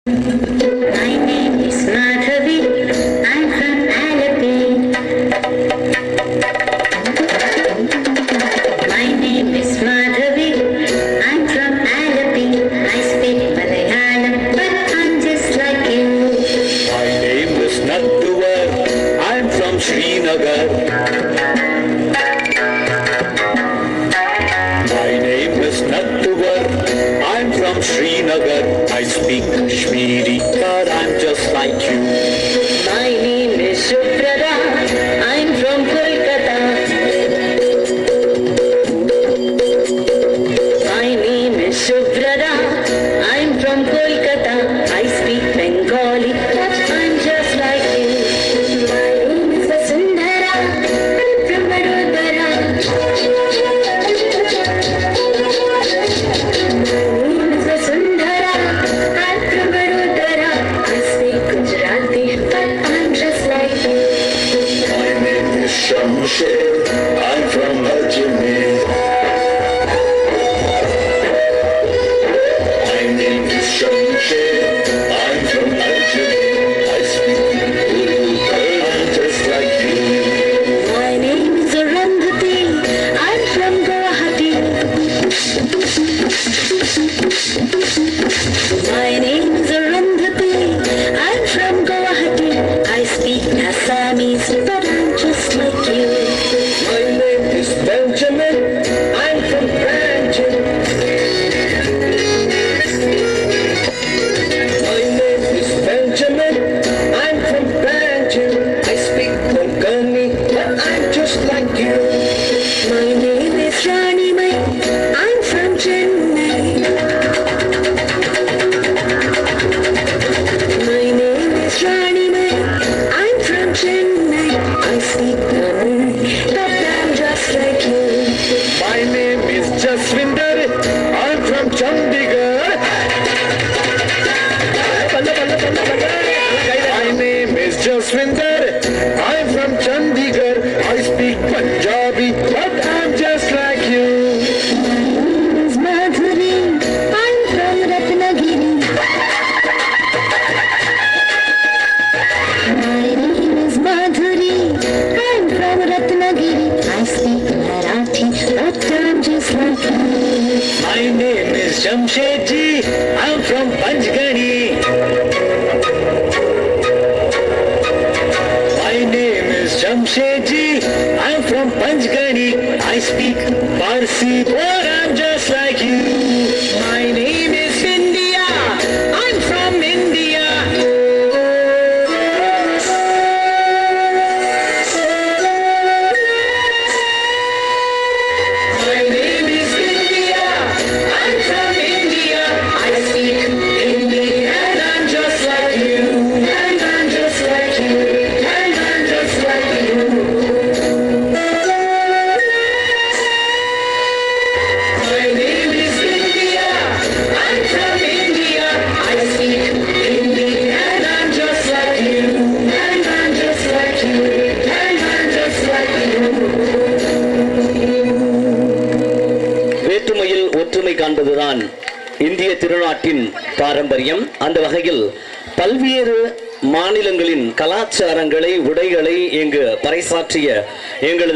My name is Madhavi. I'm from Alapi. My name is Madhavi. I'm from Alapi. I speak Malayalam, but I'm just like you. My name is Nattuvar. I'm from Srinagar. My name is Nattuvar. I'm from Srinagar. I speak Kashmiri, but I'm just like you. My name is Subrata. I'm from Kolkata. My name is Subrata. I'm from Kolkata. I speak Bengali, but I'm just like you. My name is Vasundhara. I'm from Vadodara. My name is Vasundhara. I'm from Vadodara. I speak Gujarati, but I'm just like you. My name is Shamsher. I'm from Ajmer. My name is Shamsher. I'm from Ajmer. I speak Urdu, but I'm just like you. My name is Arundhati. I'm from Guwahati. My name is Arundhati. I'm from Guwahati. I speak Assamese, but I'm just like you. My name is Benjamin. I'm from Branching. My name is Benjamin. I'm from Branching. I speak Konkani, but I'm just like you. My name is Rani Mai. I'm from Chennai. My name is Rani Mai. I'm from Chennai. I speak Tamil, but I'm just like you. My name is Jaswinder. I'm from Chandigarh. My name is Jaswinder. I'm from Chandigarh. I speak Punjabi, but I'm just like you. My name is Madhuri. I'm from Ratnagiri. My name is Madhuri. I'm from Ratnagiri. I speak Marathi, but I'm just like you. My name is Jamshedji. I'm from Panchgani. My name is Jamshedji. I'm from Panchgani. I speak Parsi, but I'm just like you. My name is India. I'm from India. My name is India. I'm from India. I speak Hindi, and I'm just like you. And I'm just like you. And I'm just like you. My name is India. I'm from India. I speak Hindi, and I'm just like you. And I'm just like you. And I'm just like you. வேற்றுமையில் ஒற்றுமை காண்பதுதான் இந்திய திருநாட்டின் பாரம்பரியம். அந்த வகையில் பல்வேறு மாநிலங்களின் கலாச்சாரங்களை, உடைகளை இங்கு பறைசாற்றிய எங்களது